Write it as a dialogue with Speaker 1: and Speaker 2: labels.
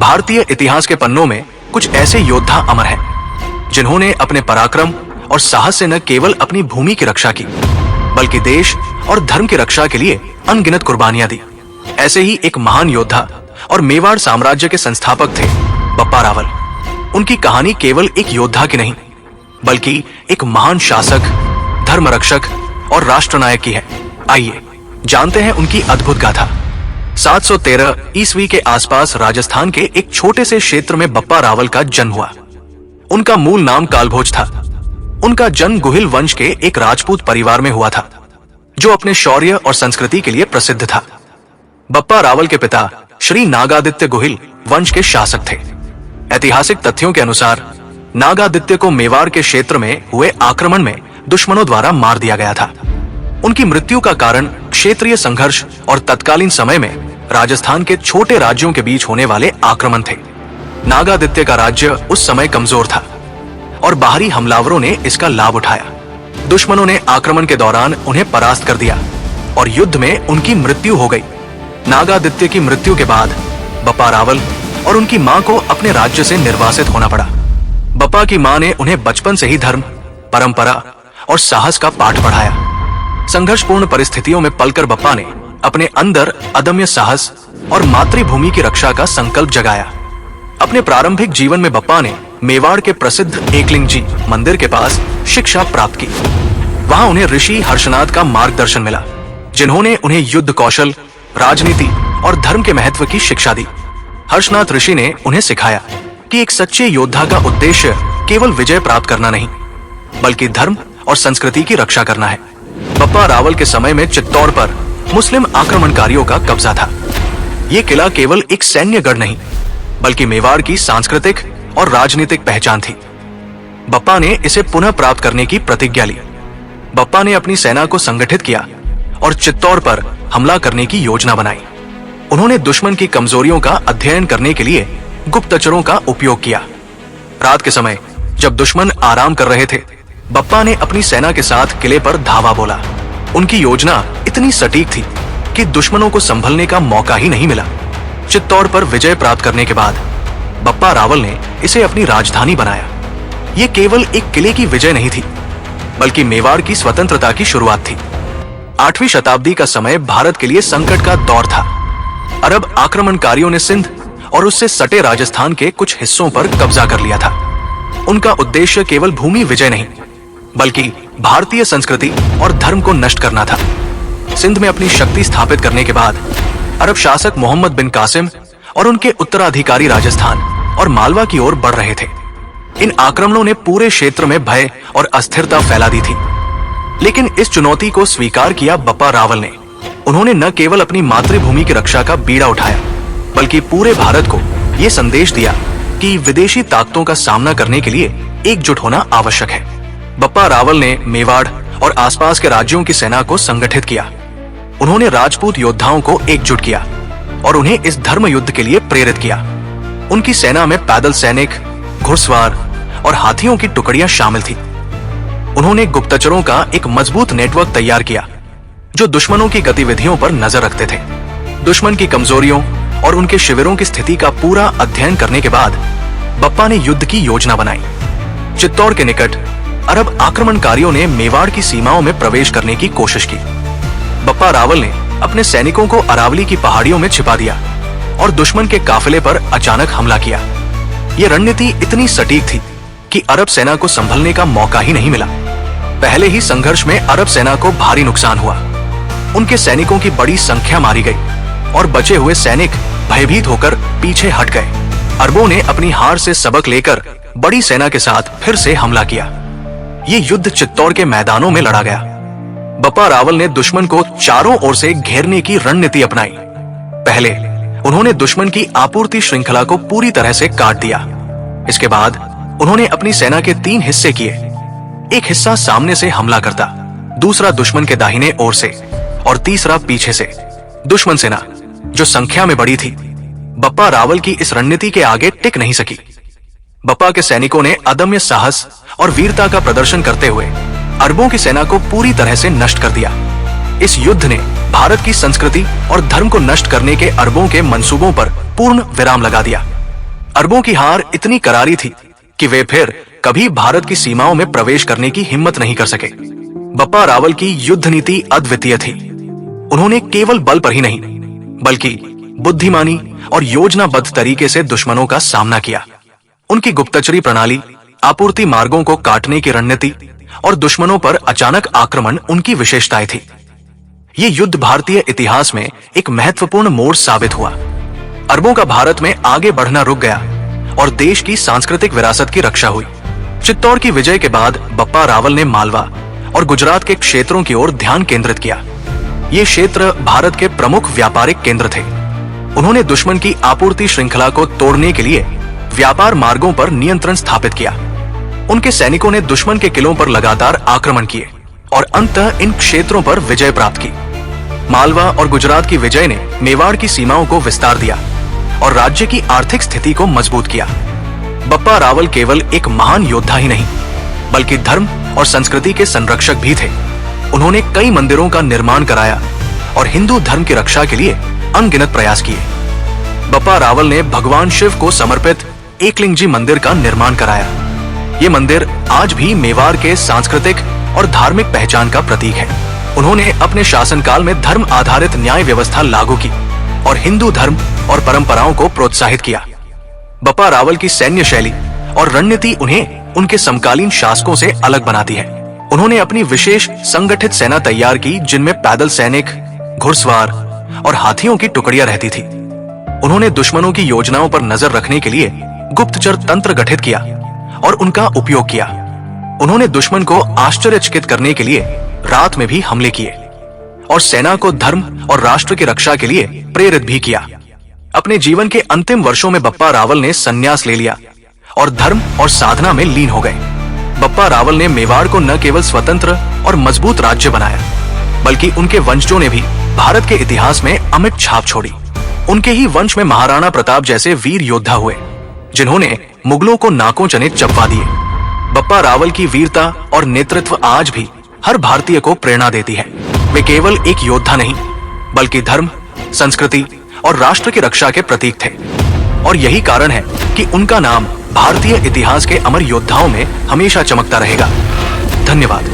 Speaker 1: भारतीय इतिहास के पन्नों में कुछ ऐसे योद्धा अमर हैं जिन्होंने अपने पराक्रम और साहस से न केवल अपनी भूमि की रक्षा की बल्कि देश और धर्म की रक्षा के लिए अनगिनत कुर्बानियां दी। ऐसे ही एक महान योद्धा और मेवाड़ साम्राज्य के संस्थापक थे बप्पा रावल। उनकी कहानी केवल एक योद्धा की नहीं बल्कि एक महान शासक, धर्म रक्षक और राष्ट्रनायक की है। आइए जानते हैं उनकी अद्भुत गाथा। 713 ईस्वी के आसपास राजस्थान के एक छोटे से क्षेत्र में बप्पा रावल का जन्म हुआ। उनका मूल नाम कालभोज था। उनका जन्म गुहिल वंश के एक राजपूत परिवार में हुआ था जो अपने शौर्य और संस्कृति के लिए प्रसिद्ध था। बप्पा रावल के पिता श्री नागादित्य गुहिल वंश के शासक थे। ऐतिहासिक तथ्यों के अनुसार नागादित्य को मेवाड़ के क्षेत्र में हुए आक्रमण में दुश्मनों द्वारा मार दिया गया था। उनकी मृत्यु का कारण क्षेत्रीय संघर्ष और तत्कालीन समय में राजस्थान के छोटे राज्यों के बीच होने वाले आक्रमण थे। नागादित्य का राज्य उस समय कमजोर था और बाहरी हमलावरों ने इसका लाभ उठाया। दुश्मनों ने आक्रमण के दौरान उन्हें परास्त कर दिया और युद्ध में उनकी मृत्यु हो गई। नागादित्य की मृत्यु के बाद बप्पा रावल और उनकी मां को अपने राज्य से निर्वासित होना पड़ा। बप्पा की मां ने उन्हें बचपन से ही धर्म, परंपरा और साहस का पाठ पढ़ाया। संघर्षपूर्ण परिस्थितियों में पलकर बप्पा ने अपने अंदर अदम्य साहस और मातृभूमि की रक्षा का संकल्प जगाया। अपने प्रारंभिक जीवन में बप्पा ने मेवाड़ के प्रसिद्ध एकलिंग जी मंदिर के पास शिक्षा प्राप्त की। वहां उन्हें ऋषि हर्षनाथ का मार्गदर्शन मिला जिन्होंने उन्हें युद्ध कौशल, राजनीति और धर्म के महत्व की शिक्षा दी। हर्षनाथ ऋषि ने उन्हें सिखाया कि एक सच्चे योद्धा का उद्देश्य केवल विजय प्राप्त करना नहीं बल्कि धर्म और संस्कृति की रक्षा करना है। बप्पा रावल के समय में चित्तौड़ पर मुस्लिम आक्रमणकारियों का कब्जा था। ये किला केवल एक सैन्य गढ़ नहीं बल्कि मेवाड़ की सांस्कृतिक और राजनीतिक पहचान थी। बप्पा ने इसे पुनः प्राप्त करने की प्रतिज्ञा ली। बप्पा ने अपनी सेना को संगठित किया और चित्तौड़ पर हमला करने की योजना बनाई। उन्होंने दुश्मन की कमजोरियों का अध्ययन करने के लिए गुप्तचरों का उपयोग किया। रात के समय जब दुश्मन आराम कर रहे थे, बप्पा ने अपनी सेना के साथ किले पर धावा बोला। उनकी योजना इतनी सटीक थी कि दुश्मनों को संभलने का मौका ही नहीं मिला। चित्तौड़ पर विजय प्राप्त करने के बाद बप्पा रावल ने इसे अपनी राजधानी बनाया। ये केवल एक किले की विजय नहीं थी बल्कि मेवाड़ की स्वतंत्रता की शुरुआत थी। 8वीं शताब्दी का समय भारत के लिए संकट का दौर था। अरब आक्रमणकारियों ने सिंध और उससे सटे राजस्थान के कुछ हिस्सों पर कब्जा कर लिया था। उनका उद्देश्य केवल भूमि विजय नहीं बल्कि भारतीय संस्कृति और धर्म को नष्ट करना था। सिंध में अपनी शक्ति स्थापित करने के बाद अरब शासक मोहम्मद बिन कासिम और उनके उत्तराधिकारी राजस्थान और मालवा की ओर बढ़ रहे थे। इन आक्रमणों ने पूरे क्षेत्र में भय और अस्थिरता फैला दी थी। लेकिन इस चुनौती को स्वीकार किया बप्पा रावल ने। उन्होंने न केवल अपनी मातृभूमि की रक्षा का बीड़ा उठाया बल्कि पूरे भारत को ये संदेश दिया कि विदेशी ताकतों का सामना करने के लिए एकजुट होना आवश्यक है। बप्पा रावल ने मेवाड़ और आसपास के राज्यों की सेना को संगठित किया। उन्होंने राजपूत योद्धाओं को एकजुट किया और उन्हें इस धर्म युद्ध के लिए प्रेरित किया। उनकी सेना में पैदल सैनिक, घुड़सवार और हाथियों की टुकड़ियां शामिल थी। उन्होंने गुप्तचरों का एक मजबूत नेटवर्क तैयार किया जो दुश्मनों की गतिविधियों पर नजर रखते थे। दुश्मन की कमजोरियों और उनके शिविरों की स्थिति का पूरा अध्ययन करने के बाद बप्पा ने युद्ध की योजना बनाई। चित्तौड़ के निकट अरब आक्रमणकारियों ने मेवाड़ की सीमाओं में प्रवेश करने की कोशिश की। बप्पा रावल ने अपने सैनिकों को अरावली की पहाड़ियों में छिपा दिया और दुश्मन के काफिले पर अचानक हमला किया। यह रणनीति इतनी सटीक थी कि अरब सेना को संभलने का मौका ही नहीं मिला। पहले ही संघर्ष में अरब सेना को भारी नुकसान हुआ। उनके सैनिकों की बड़ी संख्या मारी गई और बचे हुए सैनिक भयभीत होकर पीछे हट गए। अरबों ने अपनी हार से सबक लेकर बड़ी सेना के साथ फिर से हमला किया। ये युद्ध चित्तौड़ के मैदानों में लड़ा गया। बप्पा रावल ने दुश्मन को चारों ओर से घेरने की रणनीति अपनाई। पहले उन्होंने दुश्मन की आपूर्ति श्रृंखला को पूरी तरह से काट दिया। इसके बाद उन्होंने अपनी सेना के 3 हिस्से किए। एक हिस्सा सामने से हमला करता, दूसरा दुश्मन के दाहिने ओर से और तीसरा पीछे से। दुश्मन सेना जो संख्या में बड़ी थी, बप्पा रावल की इस रणनीति के आगे टिक नहीं सकी। बप्पा के सैनिकों ने अदम्य साहस और वीरता का प्रदर्शन करते हुए अरबों की सेना को पूरी तरह से नष्ट कर दिया। इस युद्ध ने भारत की संस्कृति और धर्म को नष्ट करने के अरबों के मंसूबों पर पूर्ण विराम लगा दिया। अरबों की हार इतनी करारी थी कि वे फिर कभी भारत की सीमाओं में प्रवेश करने की हिम्मत नहीं कर सके। बप्पा रावल की युद्ध नीति अद्वितीय थी। उन्होंने केवल बल पर ही नहीं बल्कि बुद्धिमानी और योजनाबद्ध तरीके से दुश्मनों का सामना किया। उनकी गुप्तचरी प्रणाली, आपूर्ति मार्गों को काटने की रणनीति और दुश्मनों पर अचानक आक्रमण उनकी विशेषताएं थी। ये युद्ध भारतीय इतिहास में एक महत्वपूर्ण मोड़ साबित हुआ। अरबों का भारत में आगे बढ़ना रुक गया और देश की सांस्कृतिक विरासत की रक्षा हुई। चित्तौड़ की विजय के बाद बप्पा रावल ने मालवा और गुजरात के क्षेत्रों की ओर ध्यान केंद्रित किया। ये क्षेत्र भारत के प्रमुख व्यापारिक केंद्र थे। उन्होंने दुश्मन की आपूर्ति श्रृंखला को तोड़ने के लिए व्यापार मार्गों पर नियंत्रण स्थापित किया। उनके सैनिकों ने दुश्मन के किलों पर लगातार आक्रमण किए और अंततः इन क्षेत्रों पर विजय प्राप्त की। मालवा और गुजरात की विजय ने मेवाड़ की सीमाओं को विस्तार दिया और राज्य की आर्थिक स्थिति को मजबूत किया। बप्पा रावल केवल एक महान योद्धा ही नहीं बल्कि धर्म और संस्कृति के संरक्षक भी थे। उन्होंने कई मंदिरों का निर्माण कराया और हिंदू धर्म की रक्षा के लिए अनगिनत प्रयास किए। बप्पा रावल ने भगवान शिव को समर्पित एकलिंगजी मंदिर का निर्माण कराया। ये मंदिर आज भी मेवाड़ के सांस्कृतिक और धार्मिक पहचान का प्रतीक है। उन्होंने अपने शासनकाल में धर्म आधारित न्याय व्यवस्था लागू की और हिंदू धर्म और परंपराओं को प्रोत्साहित किया। बप्पा रावल की सैन्य शैली और रणनीति उन्हें उनके समकालीन शासकों से अलग बनाती है। उन्होंने अपनी विशेष संगठित सेना तैयार की जिनमें पैदल सैनिक, घुड़सवार और हाथियों की टुकड़ियां रहती थी। उन्होंने दुश्मनों की योजनाओं पर नजर रखने के लिए गुप्तचर तंत्र गठित किया और उनका उपयोग किया। उन्होंने दुश्मन को आश्चर्यचकित करने के लिए रात में भी हमले किए और सेना को धर्म और राष्ट्र की रक्षा के लिए प्रेरित भी किया। अपने जीवन के अंतिम वर्षों में बप्पा रावल ने संन्यास ले लिया और धर्म और साधना में लीन हो गए। बप्पा रावल ने मेवाड़ को न केवल स्वतंत्र और मजबूत राज्य बनाया बल्कि उनके वंशजों ने भी भारत के इतिहास में अमिट छाप छोड़ी। उनके ही वंश में महाराणा प्रताप जैसे वीर योद्धा हुए जिन्होंने मुगलों को नाकों चने चबवा दिए। बप्पा रावल की वीरता और नेतृत्व आज भी हर भारतीय को प्रेरणा देती है। वे केवल एक योद्धा नहीं बल्कि धर्म, संस्कृति और राष्ट्र की रक्षा के प्रतीक थे और यही कारण है कि उनका नाम भारतीय इतिहास के अमर योद्धाओं में हमेशा चमकता रहेगा। धन्यवाद।